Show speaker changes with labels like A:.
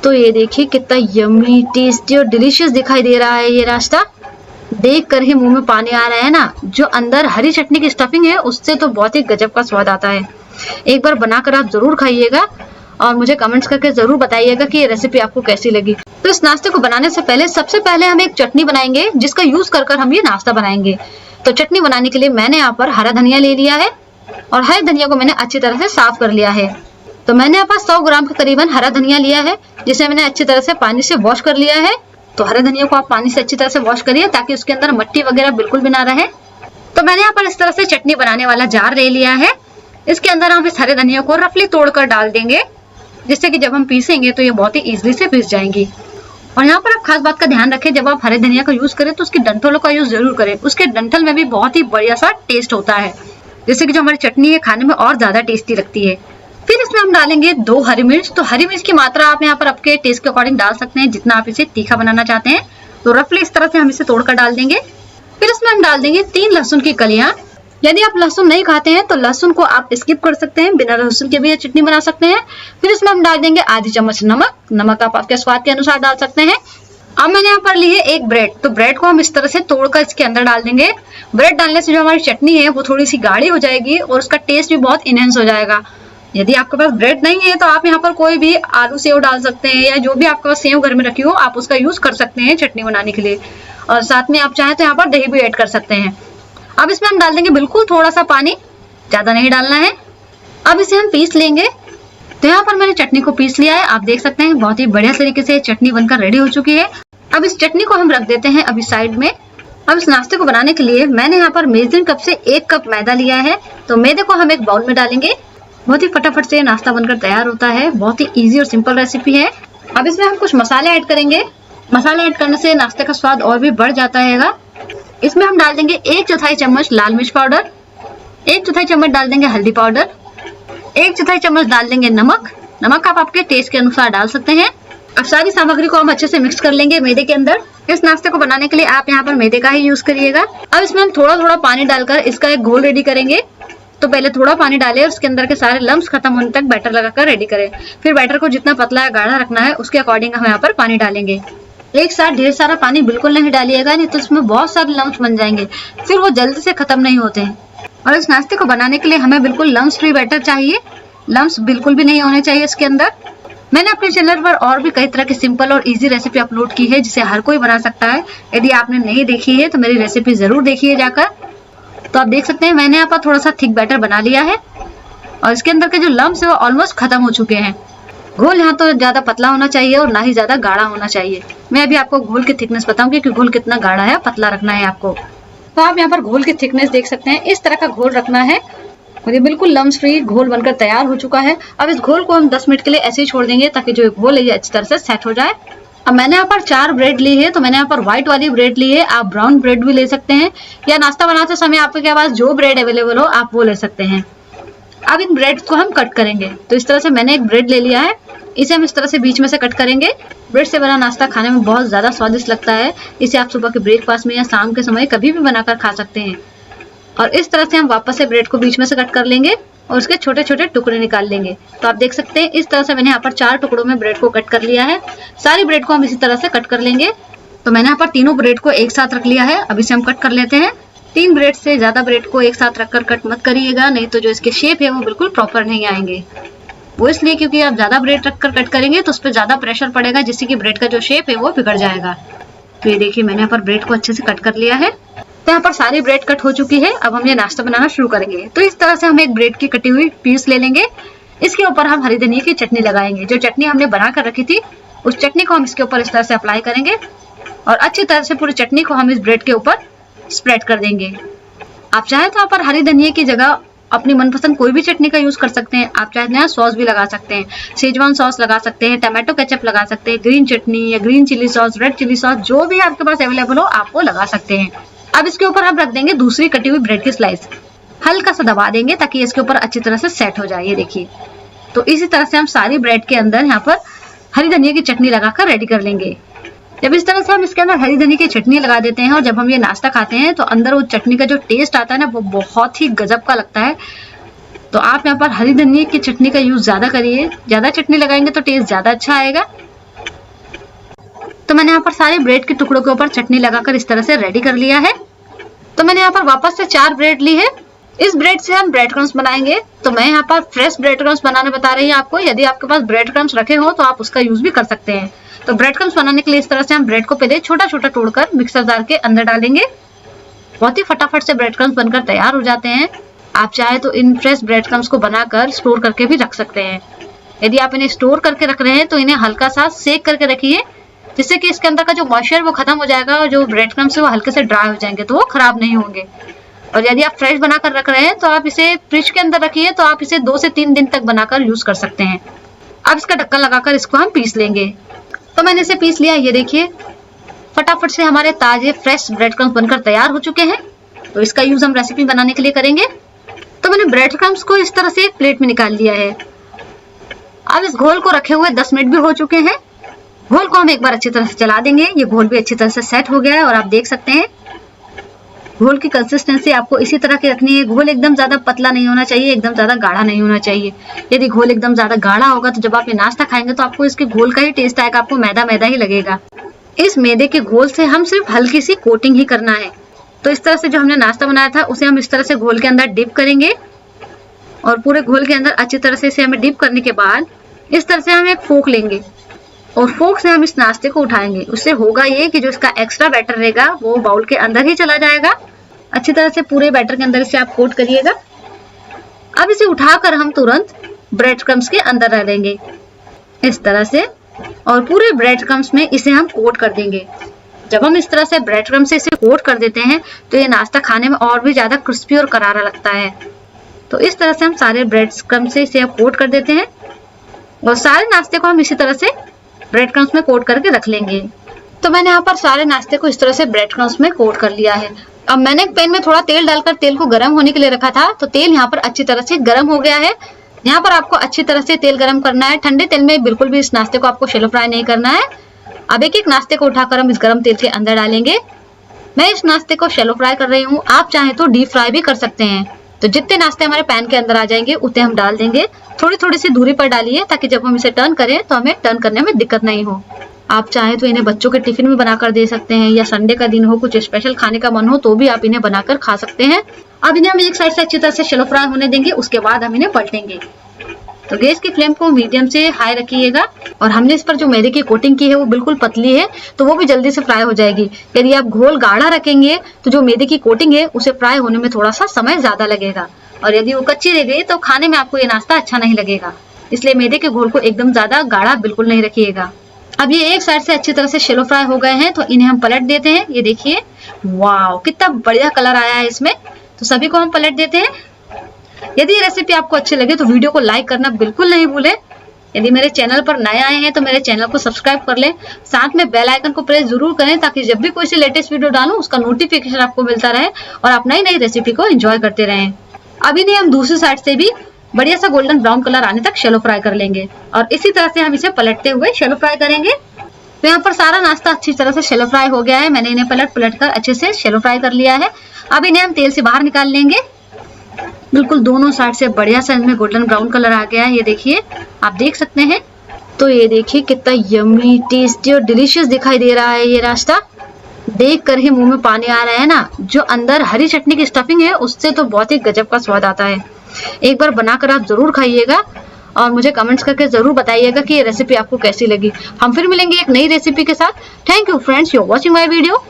A: तो ये देखिए कितना यम्मी, टेस्टी और डिलीशियस दिखाई दे रहा है। ये नाश्ता देख कर ही मुंह में पानी आ रहा है ना। जो अंदर हरी चटनी की स्टफिंग है उससे तो बहुत ही गजब का स्वाद आता है। एक बार बनाकर आप जरूर खाइएगा और मुझे कमेंट्स करके जरूर बताइएगा कि ये रेसिपी आपको कैसी लगी। तो इस नाश्ते को बनाने से पहले सबसे पहले हम एक चटनी बनाएंगे जिसका यूज कर हम ये नाश्ता बनाएंगे। तो चटनी बनाने के लिए मैंने यहाँ पर हरा धनिया ले लिया है और हरे धनिया को मैंने अच्छी तरह से साफ कर लिया है। तो मैंने यहाँ पर 100 ग्राम के करीबन हरा धनिया लिया है जिसे मैंने अच्छी तरह से पानी से वॉश कर लिया है। तो हरे धनिया को आप पानी से अच्छी तरह से वॉश करिए ताकि उसके अंदर मिट्टी वगैरह बिल्कुल भी ना रहे। तो मैंने यहाँ पर इस तरह से चटनी बनाने वाला जार ले लिया है। इसके अंदर हम इस हरे धनिया को रफली तोड़कर डाल देंगे जिससे कि जब हम पीसेंगे तो ये बहुत ही इजीली से पीस जाएंगी। और यहाँ पर आप खास बात का ध्यान रखें, जब आप हरे धनिया का यूज करें तो उसके डंठलों का यूज जरूर करें। उसके डंठल में भी बहुत ही बढ़िया सा टेस्ट होता है जिससे कि जो हमारी चटनी है खाने में और ज्यादा टेस्टी लगती है। फिर इसमें हम डालेंगे 2 हरी मिर्च। तो हरी मिर्च की मात्रा आप यहाँ पर आपके टेस्ट के अकॉर्डिंग डाल सकते हैं, जितना आप इसे तीखा बनाना चाहते हैं। तो रफली इस तरह से हम इसे तोड़कर डाल देंगे। फिर इसमें हम डाल देंगे 3 लहसुन की कलियां। यदि आप लहसुन नहीं खाते हैं तो लहसुन को आप स्किप कर सकते हैं, बिना लहसुन के भी ये चटनी बना सकते हैं। फिर इसमें हम डाल देंगे आधी चम्मच नमक। नमक आप आपके स्वाद के अनुसार डाल सकते हैं। अब मैंने यहाँ पर ली है एक ब्रेड। तो ब्रेड को हम इस तरह से तोड़कर इसके अंदर डाल देंगे। ब्रेड डालने से जो हमारी चटनी है वो थोड़ी सी गाढ़ी हो जाएगी और उसका टेस्ट भी बहुत इनहेंस हो जाएगा। यदि आपके पास ब्रेड नहीं है तो आप यहाँ पर कोई भी आलू सेव डाल सकते हैं या जो भी आपके पास सेव घर में रखी हो आप उसका यूज कर सकते हैं चटनी बनाने के लिए। और साथ में आप चाहें तो यहाँ पर दही भी ऐड कर सकते हैं। अब इसमें हम डाल देंगे बिल्कुल थोड़ा सा पानी, ज्यादा नहीं डालना है। अब इसे हम पीस लेंगे। तो यहाँ पर मैंने चटनी को पीस लिया है। आप देख सकते हैं बहुत ही बढ़िया तरीके से चटनी बनकर रेडी हो चुकी है। अब इस चटनी को हम रख देते हैं अभी साइड में। अब इस नाश्ते को बनाने के लिए मैंने यहाँ पर मेजरिंग कप से 1 कप मैदा लिया है। तो मैदे को हम एक बाउल में डालेंगे। बहुत ही फटाफट से नाश्ता बनकर तैयार होता है। बहुत ही इजी और सिंपल रेसिपी है। अब इसमें हम कुछ मसाले ऐड करेंगे। मसाले ऐड करने से नाश्ते का स्वाद और भी बढ़ जाता है। इसमें हम डाल देंगे 1/4 चम्मच लाल मिर्च पाउडर, 1/4 चम्मच डाल देंगे हल्दी पाउडर, 1/4 चम्मच डाल देंगे नमक। नमक आप आपके टेस्ट के अनुसार डाल सकते हैं। अब सारी सामग्री को हम अच्छे से मिक्स कर लेंगे मैदे के अंदर। इस नाश्ते को बनाने के लिए आप यहाँ पर मैदे का ही यूज करिएगा। अब इसमें हम थोड़ा थोड़ा पानी डालकर इसका एक घोल रेडी करेंगे। तो पहले थोड़ा पानी डालें और उसके अंदर के सारे लम्स खत्म होने तक बैटर लगाकर रेडी करें। फिर बैटर को जितना पतला या गाढ़ा रखना है उसके अकॉर्डिंग हम यहाँ पर पानी डालेंगे। एक साथ ढेर सारा पानी बिल्कुल नहीं डालिएगा, नहीं तो इसमें बहुत सारे लम्स बन जाएंगे, फिर वो जल्दी से खत्म नहीं होते हैं। और इस नाश्ते को बनाने के लिए हमें बिल्कुल लम्स फ्री बैटर चाहिए। लम्स बिल्कुल भी नहीं होने चाहिए इसके अंदर। मैंने अपने चैनल पर और भी कई तरह की सिंपल और इजी रेसिपी अपलोड की है जिसे हर कोई बना सकता है। यदि आपने नहीं देखी है तो मेरी रेसिपी जरूर देखिए जाकर। तो आप देख सकते हैं मैंने यहाँ पर थोड़ा सा थिक बैटर बना लिया है और इसके अंदर के जो लम्स है वो ऑलमोस्ट खत्म हो चुके हैं। घोल यहाँ तो ज्यादा पतला होना चाहिए और ना ही ज्यादा गाढ़ा होना चाहिए। मैं अभी आपको घोल की थिकनेस बताऊंगी कि घोल कितना गाढ़ा है पतला रखना है आपको। तो आप यहाँ पर घोल की थिकनेस देख सकते हैं, इस तरह का घोल रखना है। और ये बिल्कुल लम्स फ्री घोल बनकर तैयार हो चुका है। अब इस घोल को हम 10 मिनट के लिए ऐसे ही छोड़ देंगे ताकि जो घोल है ये अच्छी तरह से सेट हो जाए। अब मैंने यहाँ पर 4 ब्रेड ली है। तो मैंने यहाँ पर व्हाइट वाली ब्रेड ली है। आप ब्राउन ब्रेड भी ले सकते हैं या नाश्ता बनाते समय आपके पास जो ब्रेड अवेलेबल हो आप वो ले सकते हैं। अब इन ब्रेड को हम कट करेंगे। तो इस तरह से मैंने एक ब्रेड ले लिया है, इसे हम इस तरह से बीच में से कट करेंगे। ब्रेड से बना नाश्ता खाने में बहुत ज्यादा स्वादिष्ट लगता है। इसे आप सुबह के ब्रेकफास्ट में या शाम के समय कभी भी बनाकर खा सकते हैं। और इस तरह से हम वापस से ब्रेड को बीच में से कट कर लेंगे और उसके छोटे छोटे टुकड़े निकाल लेंगे। तो आप देख सकते हैं इस तरह से मैंने यहाँ पर 4 टुकड़ों में ब्रेड को कट कर लिया है। सारी ब्रेड को हम इसी तरह से कट कर लेंगे। तो मैंने यहाँ पर तीनों ब्रेड को एक साथ रख लिया है। अब इसे हम कट कर लेते हैं। 3 ब्रेड से ज्यादा ब्रेड को एक साथ रखकर कट मत करिएगा, नहीं तो जो इसके शेप है वो बिल्कुल प्रॉपर नहीं आएंगे। वो इसलिए क्योंकि आप ज्यादा ब्रेड रखकर कट करेंगे तो उस पर ज्यादा प्रेशर पड़ेगा जिससे कि ब्रेड का जो शेप है वो बिगड़ जाएगा। तो ये देखिए मैंने यहाँ पर ब्रेड को अच्छे से कट कर लिया है। तो यहाँ पर सारी ब्रेड कट हो चुकी है। अब हम ये नाश्ता बनाना शुरू करेंगे। तो इस तरह से हम एक ब्रेड की कटी हुई पीस ले लेंगे। इसके ऊपर हम हरी धनिया की चटनी लगाएंगे। जो चटनी हमने बना कर रखी थी उस चटनी को हम इसके ऊपर इस तरह से अप्लाई करेंगे और अच्छी तरह से पूरी चटनी को हम इस ब्रेड के ऊपर स्प्रेड कर देंगे। आप चाहे तो यहाँ पर हरी धनिया की जगह अपनी मनपसंद कोई भी चटनी का यूज कर सकते हैं। आप चाहे यहाँ सॉस भी लगा सकते हैं, शेजवान सॉस लगा सकते हैं, टमाटो केचप लगा सकते हैं, ग्रीन चटनी या green chilli sauce, red chilli sauce, जो भी आपके पास अवेलेबल हो आप वो लगा सकते हैं। अब इसके ऊपर हम रख देंगे दूसरी कटी हुई ब्रेड की स्लाइस। हल्का सा दबा देंगे ताकि इसके ऊपर अच्छी तरह से सेट हो जाए। ये देखिए। तो इसी तरह से हम सारी ब्रेड के अंदर यहाँ पर हरी धनिया की चटनी लगाकर रेडी कर लेंगे। जब इस तरह से हम इसके अंदर हरी धनिया की चटनी लगा देते हैं और जब हम ये नाश्ता खाते हैं तो अंदर वो चटनी का जो टेस्ट आता है ना वो बहुत ही गजब का लगता है। तो आप यहाँ पर हरी धनिया की चटनी का यूज ज्यादा करिए। ज्यादा चटनी लगाएंगे तो टेस्ट ज्यादा अच्छा आएगा। तो मैंने यहाँ पर सारे ब्रेड के टुकड़ों के ऊपर चटनी लगाकर इस तरह से रेडी कर लिया है। तो मैंने यहाँ पर वापस से 4 ब्रेड ली है। इस ब्रेड से हम ब्रेड क्रम्स बनाएंगे। तो मैं यहाँ पर फ्रेश ब्रेड क्रम्स बनाना बता रही हूँ आपको। यदि आपके पास ब्रेड क्रम्स रखे हो तो आप उसका यूज भी कर सकते हैं। तो ब्रेड क्रम्स बनाने के लिए इस तरह से हम ब्रेड को पहले छोटा छोटा तोड़कर मिक्सर जार के अंदर डालेंगे। बहुत ही फटाफट से ब्रेड क्रम्स बनकर तैयार हो जाते हैं। आप चाहे तो इन फ्रेश ब्रेड क्रम्स को बनाकर स्टोर करके भी रख सकते हैं। यदि आप इन्हें स्टोर करके रख रहे हैं तो इन्हें हल्का सा सेक करके रखिए, जिससे कि इसके अंदर का जो मॉइस्चर वो खत्म हो जाएगा और जो ब्रेड क्रम्स है वो हल्के से ड्राई हो जाएंगे, तो वो खराब नहीं होंगे। और यदि आप फ्रेश बनाकर रख रहे हैं तो आप इसे फ्रिज के अंदर रखिए, तो आप इसे 2 से 3 दिन तक बनाकर यूज कर सकते हैं। अब इसका ढक्कन लगाकर इसको हम पीस लेंगे। तो मैंने इसे पीस लिया, ये देखिए फटाफट से हमारे ताजे फ्रेश ब्रेड क्रम्स बनकर तैयार हो चुके हैं। तो इसका यूज हम रेसिपी बनाने के लिए करेंगे। तो मैंने ब्रेड क्रम्स को इस तरह से एक प्लेट में निकाल लिया है। अब इस घोल को रखे हुए 10 मिनट भी हो चुके हैं। घोल को हम एक बार अच्छी तरह से चला देंगे। ये घोल भी अच्छी तरह से सेट हो गया है और आप देख सकते हैं घोल की कंसिस्टेंसी आपको इसी तरह की रखनी है। घोल एकदम ज्यादा पतला नहीं होना चाहिए, एकदम ज्यादा गाढ़ा नहीं होना चाहिए। यदि घोल एकदम ज्यादा गाढ़ा होगा तो जब आप ये नाश्ता खाएंगे तो आपको इसके घोल का ही टेस्ट आएगा, आपको मैदा मैदा ही लगेगा। इस मैदे के घोल से हम सिर्फ हल्की सी कोटिंग ही करना है। तो इस तरह से जो हमने नाश्ता बनाया था उसे हम इस तरह से घोल के अंदर डिप करेंगे और पूरे घोल के अंदर अच्छी तरह से इसे हमें डिप करने के बाद इस तरह से हम एक फोक लेंगे और फोक से हम इस नाश्ते को उठाएंगे। उससे होगा ये कि जो इसका एक्स्ट्रा बैटर रहेगा वो बाउल के अंदर ही चला जाएगा। अच्छी तरह से पूरे बैटर के अंदर इसे आप कोट करिएगा। अब इसे उठाकर हम तुरंत ब्रेड क्रम्स के अंदर डालेंगे इस तरह से, और पूरे ब्रेड क्रम्स में इसे हम कोट कर देंगे। जब हम इस तरह से ब्रेड क्रम्स से इसे कोट कर देते हैं तो ये नाश्ता खाने में और भी ज्यादा क्रिस्पी और करारा लगता है। तो इस तरह से हम सारे ब्रेड क्रम्स से इसे कोट कर देते हैं और सारे नाश्ते को हम इसी तरह से ब्रेड क्रम्स में कोट करके रख लेंगे। तो मैंने यहाँ पर सारे नाश्ते को इस तरह से ब्रेड क्रम्स में कोट कर लिया है। अब मैंने एक पैन में थोड़ा तेल डालकर तेल को गर्म होने के लिए रखा था। तो तेल यहाँ पर अच्छी तरह से गर्म हो गया है। यहाँ पर आपको अच्छी तरह से तेल गर्म करना है। ठंडे तेल में बिल्कुल भी इस नाश्ते को आपको शैलो फ्राई नहीं करना है। अब एक एक नाश्ते को उठाकर हम इस गर्म तेल के अंदर डालेंगे। मैं इस नाश्ते को शैलो फ्राई कर रही हूँ, आप चाहे तो डीप फ्राई भी कर सकते हैं। तो जितने नाश्ते हमारे पैन के अंदर आ जाएंगे उतने हम डाल देंगे। थोड़ी थोड़ी सी दूरी पर डालिए ताकि जब हम इसे टर्न करें तो हमें टर्न करने में दिक्कत नहीं हो। आप चाहे तो इन्हें बच्चों के टिफिन में बनाकर दे सकते हैं, या संडे का दिन हो कुछ स्पेशल खाने का मन हो तो भी आप इन्हें बनाकर खा सकते हैं। अब इन्हें हम एक साइड से अच्छी तरह से शैलो फ्राई होने देंगे, उसके बाद हम इन्हें पलटेंगे। तो गैस की फ्लेम को मीडियम से हाई रखिएगा। और हमने इस पर जो मैदे की कोटिंग की है वो बिल्कुल पतली है, तो वो भी जल्दी से फ्राई हो जाएगी। यदि आप घोल गाढ़ा रखेंगे तो जो मैदे की कोटिंग है उसे फ्राई होने में थोड़ा सा समय ज्यादा लगेगा, और यदि वो कच्ची रह गई तो खाने में आपको ये नाश्ता अच्छा नहीं लगेगा। इसलिए मैदे के घोल को एकदम ज्यादा गाढ़ा बिल्कुल नहीं रखिएगा। अब ये एक साइड से अच्छी तरह से शैलो फ्राई हो गए हैं, तो इन्हें हम पलट देते हैं। ये देखिए वाव, कितना बढ़िया कलर आया है इसमें। तो सभी को हम पलट देते हैं। यदि ये रेसिपी आपको अच्छी लगे तो वीडियो को लाइक करना बिल्कुल नहीं भूलें। यदि मेरे चैनल पर नए आए हैं तो मेरे चैनल को सब्सक्राइब कर लें, साथ में बेल आइकन को प्रेस जरूर करें ताकि जब भी कोई सी लेटेस्ट वीडियो डालूं उसका नोटिफिकेशन आपको मिलता रहे और आप नई नई रेसिपी को एंजॉय करते रहें। अब इन्हें हम दूसरी साइड से भी बढ़िया सा गोल्डन ब्राउन कलर आने तक शैलो फ्राई कर लेंगे और इसी तरह से हम इसे पलटते हुए शैलो फ्राई करेंगे। तो यहाँ पर सारा नाश्ता अच्छी तरह से शैलो फ्राई हो गया है। मैंने इन्हें पलट कर अच्छे से शैलो फ्राई कर लिया है। अब इन्हें हम तेल से बाहर निकाल लेंगे। बिल्कुल दोनों साइड से बढ़िया सा इनमें गोल्डन ब्राउन कलर आ गया है, ये देखिए आप देख सकते हैं। तो ये देखिए कितना यम्मी, टेस्टी और डिलीशियस दिखाई दे रहा है। ये नाश्ता देख कर ही मुंह में पानी आ रहा है ना। जो अंदर हरी चटनी की स्टफिंग है उससे तो बहुत ही गजब का स्वाद आता है। एक बार बनाकर आप जरूर खाइएगा और मुझे कमेंट्स करके जरूर बताइएगा कि ये रेसिपी आपको कैसी लगी। हम फिर मिलेंगे एक नई रेसिपी के साथ। Thank you friends, you are watching my video.